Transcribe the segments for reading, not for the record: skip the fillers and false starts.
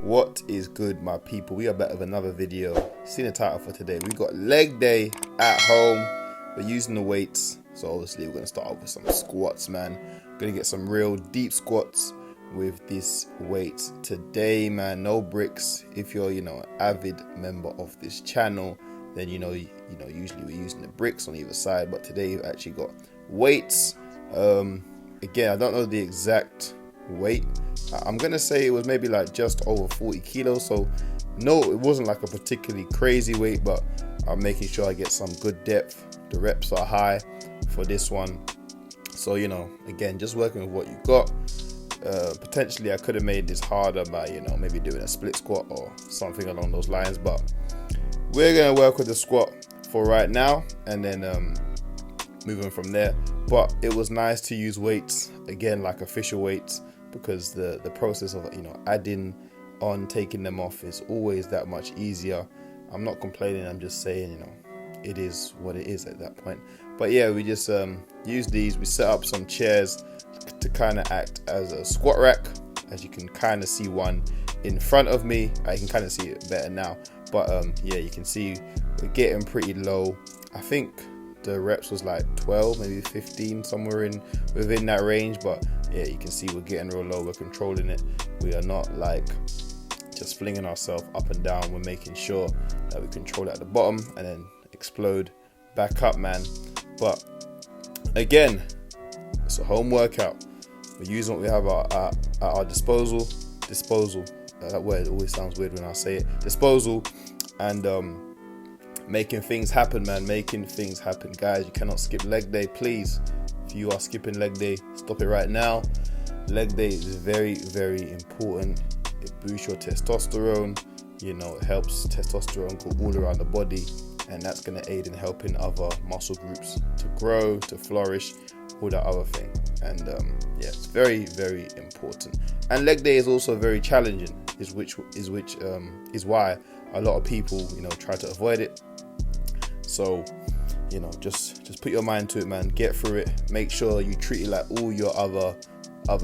What is good, my people? We are back with another video. Seen the title for today. We got leg day at home. We're using the weights, so obviously we're gonna start off with some squats, man. Gonna get some real deep squats with this weight today, man. No bricks. If you're an avid member of this channel, then usually we're using the bricks on either side, but today you've actually got weights. Again, I don't know the exact weight. I'm gonna say it was maybe like just over 40 kilos, so no, it wasn't like a particularly crazy weight, but I'm making sure I get some good depth. The reps are high for this one, so again, just working with what you got. Potentially I could have made this harder by maybe doing a split squat or something along those lines, but we're gonna work with the squat for right now and then moving from there. But it was nice to use weights again, like official weights, because the process of adding on, taking them off is always that much easier. I'm not complaining, I'm just saying it is what it is at that point. But yeah, we just use these. We set up some chairs to kind of act as a squat rack, as you can kind of see one in front of me. I can kind of see it better now, but yeah, you can see we're getting pretty low. I think the reps was like 12, maybe 15, somewhere within that range, but yeah, you can see we're getting real low. We're controlling it. We are not like just flinging ourselves up and down. We're making sure that we control it at the bottom and then explode back up, man. But again, it's a home workout. We're using what we have at our disposal. That word always sounds weird when I say it. Disposal, and making things happen, man. Making things happen, guys. You cannot skip leg day, please. If you are skipping leg day, stop it right now. Leg day is very, very important. It boosts your testosterone. It helps testosterone go all around the body, and that's going to aid in helping other muscle groups to grow, to flourish, all that other thing. And yeah, it's very, very important. And leg day is also very challenging, is why a lot of people try to avoid it. So just put your mind to it, man. Get through it. Make sure you treat it like all your other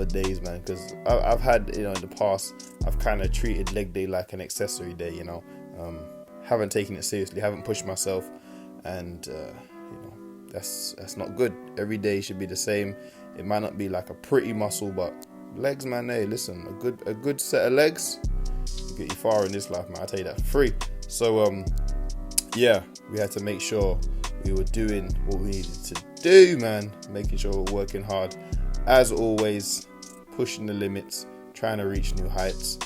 days, man, because I've had in the past, I've kind of treated leg day like an accessory day. Haven't taken it seriously, haven't pushed myself, and that's not good. Every day should be the same. It might not be like a pretty muscle, but legs, man, hey, listen, a good set of legs will get you far in this life, man. I tell you that for free. So yeah, we had to make sure we were doing what we needed to do, man. Making sure we're working hard, as always, pushing the limits, trying to reach new heights,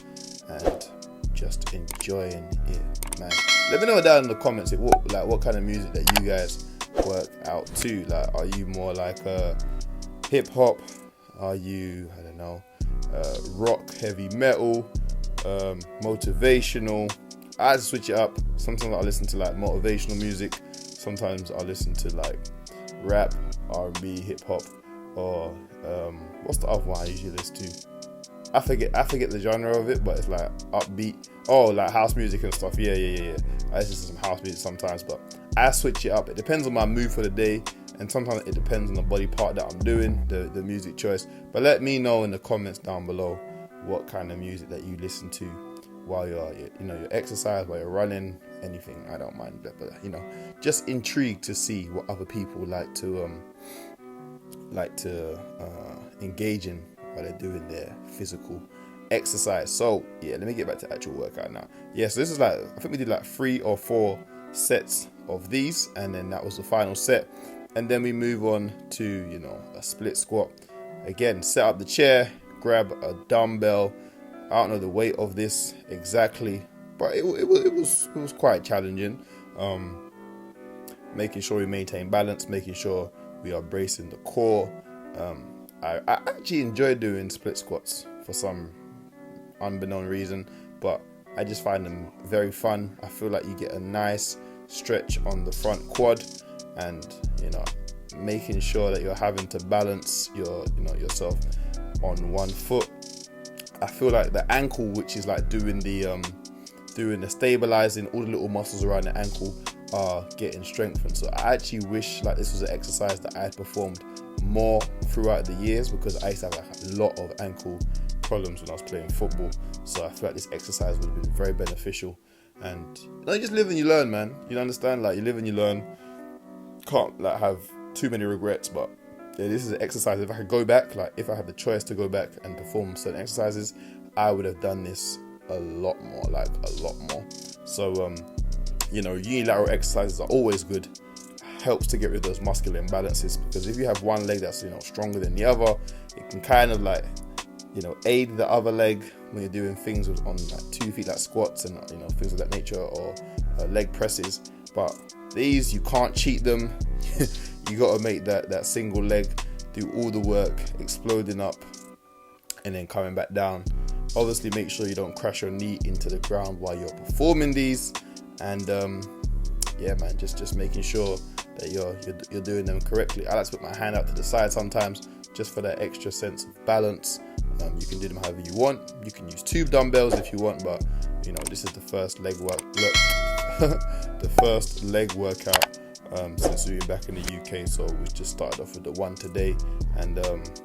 and just enjoying it, man. Let me know down in the comments what kind of music that you guys work out to. Like, are you more like hip hop? Are you, I don't know, rock, heavy metal, motivational? I just switch it up. Sometimes I listen to like motivational music. Sometimes I listen to like rap, R&B, hip hop, or what's the other one I usually listen to? I forget the genre of it, but it's like upbeat. Oh, like house music and stuff. Yeah. I listen to some house music sometimes, but I switch it up. It depends on my mood for the day, and sometimes it depends on the body part that I'm doing, the music choice. But let me know in the comments down below what kind of music that you listen to while you're exercise, while you're running, anything. I don't mind that, but just intrigued to see what other people like to engage in while they're doing their physical exercise. So yeah, let me get back to actual workout now. Yeah, so this is like, I think we did like 3 or 4 sets of these, and then that was the final set. And then we move on to a split squat. Again, set up the chair, grab a dumbbell. I don't know the weight of this exactly, but it was quite challenging. Making sure we maintain balance, making sure we are bracing the core. I actually enjoy doing split squats for some unbeknown reason, but I just find them very fun. I feel like you get a nice stretch on the front quad, and making sure that you're having to balance yourself on one foot. I feel like the ankle, which is like doing the stabilizing, all the little muscles around the ankle are getting strengthened. So I actually wish like this was an exercise that I had performed more throughout the years, because I used to have like a lot of ankle problems when I was playing football. So I feel like this exercise would have been very beneficial. And you just live and you learn, man. You understand? Like, you live and you learn. Can't like have too many regrets, but yeah, this is an exercise. If I could go back, like if I had the choice to go back and perform certain exercises, I would have done this a lot more, like a lot more. So unilateral exercises are always good. Helps to get rid of those muscular imbalances, because if you have one leg that's stronger than the other, it can kind of like aid the other leg when you're doing things on like 2 feet, like squats and things of that nature, or leg presses. But these, you can't cheat them. You got to make that single leg do all the work, exploding up and then coming back down. Obviously make sure you don't crash your knee into the ground while you're performing these. And yeah, man, just making sure that you're doing them correctly. I like to put my hand out to the side sometimes, just for that extra sense of balance. You can do them however you want. You can use tube dumbbells if you want, but this is the first leg work. Look, the first leg workout since we were back in the UK. So we just started off with the one today, and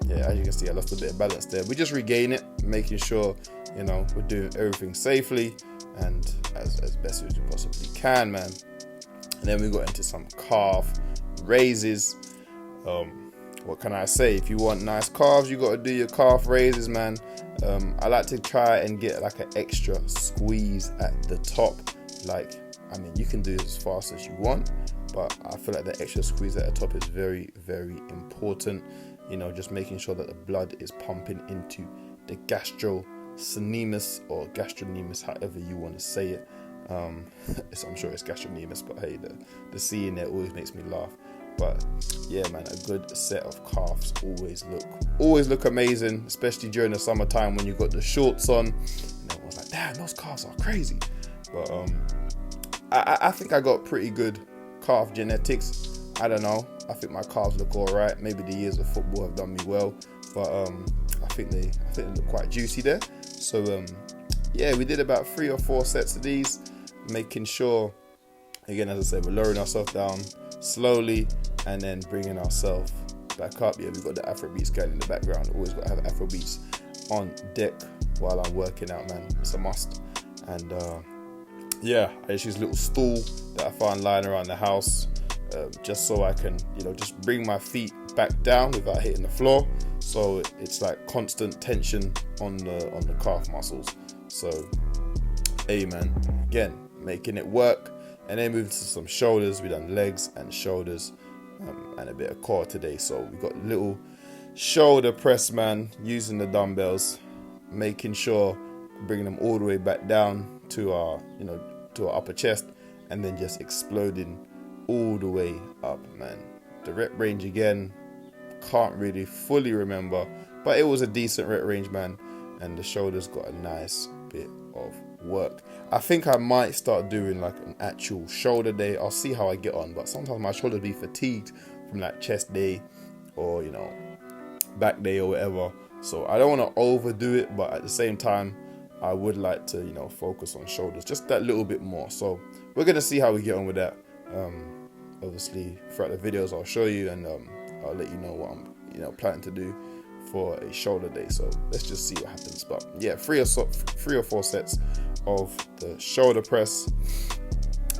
yeah, as you can see, I lost a bit of balance there. We just regain it, making sure we're doing everything safely and as best as we possibly can, man. And then we got into some calf raises. What can I say? If you want nice calves, you got to do your calf raises, man. I like to try and get like an extra squeeze at the top. Like, I mean, you can do it as fast as you want, but I feel like the extra squeeze at the top is very, very important. Just making sure that the blood is pumping into the gastrocnemius or gastrocnemius, however you want to say it. I'm sure it's gastrocnemius, but hey, the C in there always makes me laugh. But yeah, man, a good set of calves always look amazing, especially during the summertime when you got the shorts on. And everyone's like, damn, those calves are crazy. But I think I got pretty good calf genetics. I don't know. I think my calves look all right. Maybe the years of football have done me well, but I think they look quite juicy there. So yeah, we did about 3 or 4 sets of these, making sure, again, as I said, we're lowering ourselves down slowly and then bringing ourselves back up. Yeah, we've got the Afrobeats going in the background. Always got to have Afrobeats on deck while I'm working out, man. It's a must. And yeah, I just use a little stool that I found lying around the house, just so I can, just bring my feet back down without hitting the floor. So it's like constant tension on the calf muscles. So, hey, man, again, making it work. And then moving to some shoulders. We done legs and shoulders, and a bit of core today. So we got little shoulder press, man, using the dumbbells, making sure bringing them all the way back down to our upper chest, and then just exploding all the way up, man. The rep range, again, can't really fully remember, but it was a decent rep range, man. And the shoulders got a nice bit of work. I think I might start doing like an actual shoulder day. I'll see how I get on, but sometimes my shoulders be fatigued from like chest day or back day or whatever. So I don't want to overdo it, but at the same time, I would like to focus on shoulders just that little bit more. So we're gonna see how we get on with that. Obviously throughout the videos I'll show you, and I'll let you know what I'm planning to do for a shoulder day. So let's just see what happens. But yeah, 3 or 4 sets of the shoulder press,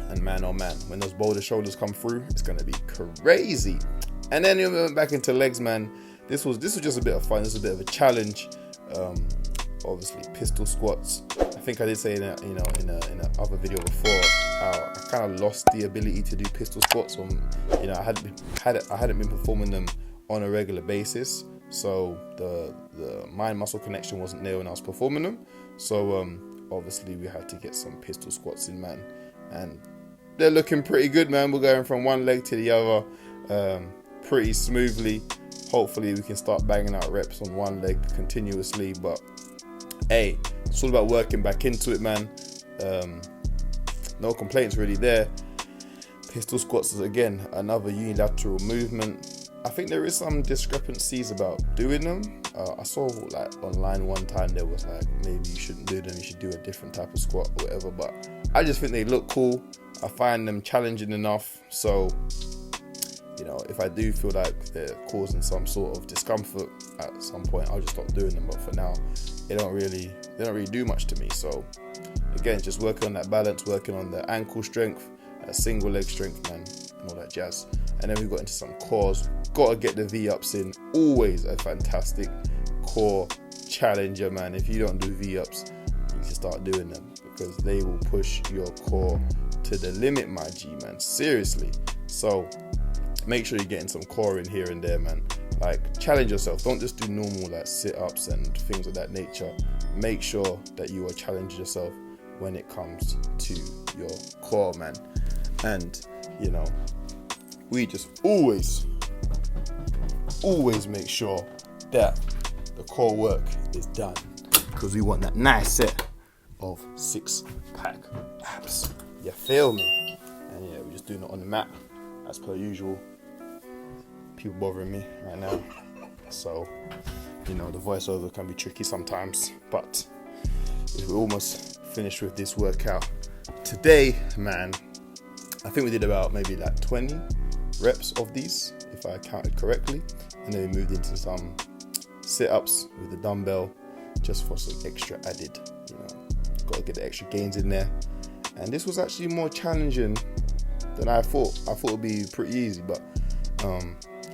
and man, oh man, when those boulder shoulders come through, it's gonna be crazy. And then we went back into legs, man. This was just a bit of fun. This was a bit of a challenge. Obviously pistol squats. I think I did say in a other video before how I kind of lost the ability to do pistol squats. I hadn't been performing them on a regular basis. So the mind muscle connection wasn't there when I was performing them. So obviously we had to get some pistol squats in, man, and they're looking pretty good, man. We're going from one leg to the other pretty smoothly. Hopefully we can start banging out reps on one leg continuously. But hey, it's all about working back into it, man. No complaints really there. Pistol squats is, again, another unilateral movement. I think there is some discrepancies about doing them. I saw like online one time there was like, maybe you shouldn't do them, you should do a different type of squat or whatever, but I just think they look cool. I find them challenging enough, so if I do feel like they're causing some sort of discomfort at some point, I'll just stop doing them. But for now, they don't really do much to me. So again, just working on that balance, working on the ankle strength, single leg strength, man, and all that jazz. And then we got into some cores. Got to get the V-ups in. Always a fantastic core challenger, man. If you don't do V-ups, you need to start doing them, because they will push your core to the limit, my G, man. Seriously. So make sure you're getting some core in here and there, man. Like, challenge yourself. Don't just do normal like sit-ups and things of that nature. Make sure that you are challenging yourself when it comes to your core, man. And you know, we just always make sure that the core work is done, because we want that nice set of 6-pack abs. You feel me? And yeah, we're just doing it on the mat as per usual. People bothering me right now, so you know, the voiceover can be tricky sometimes, but we're almost finished with this workout today, man. I think we did about maybe like 20 reps of these, if I counted correctly, and then we moved into some sit-ups with the dumbbell just for some extra added, you know, got to get the extra gains in there. And this was actually more challenging than I thought. I thought it would be pretty easy, but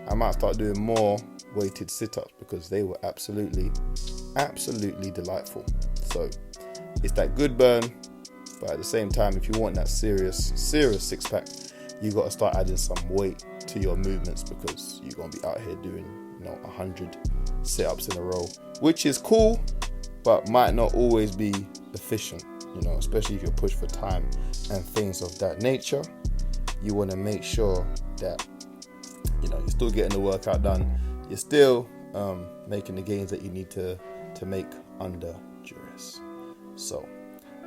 I might start doing more weighted sit-ups, because they were absolutely delightful. So it's that good burn, but at the same time, if you want that serious 6-pack, you got to start adding some weight to your movements, because you're going to be out here doing, you know, 100 sit-ups in a row, which is cool, but might not always be efficient, you know, especially if you're pushed for time and things of that nature. You want to make sure that, you know, you're still getting the workout done, you're still making the gains that you need to make under duress. So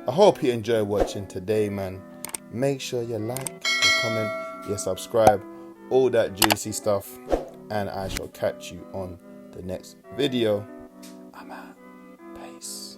I hope you enjoy watching today, man. Make sure you like, you comment, you subscribe, all that juicy stuff, and I shall catch you on the next video. I'm out. Peace.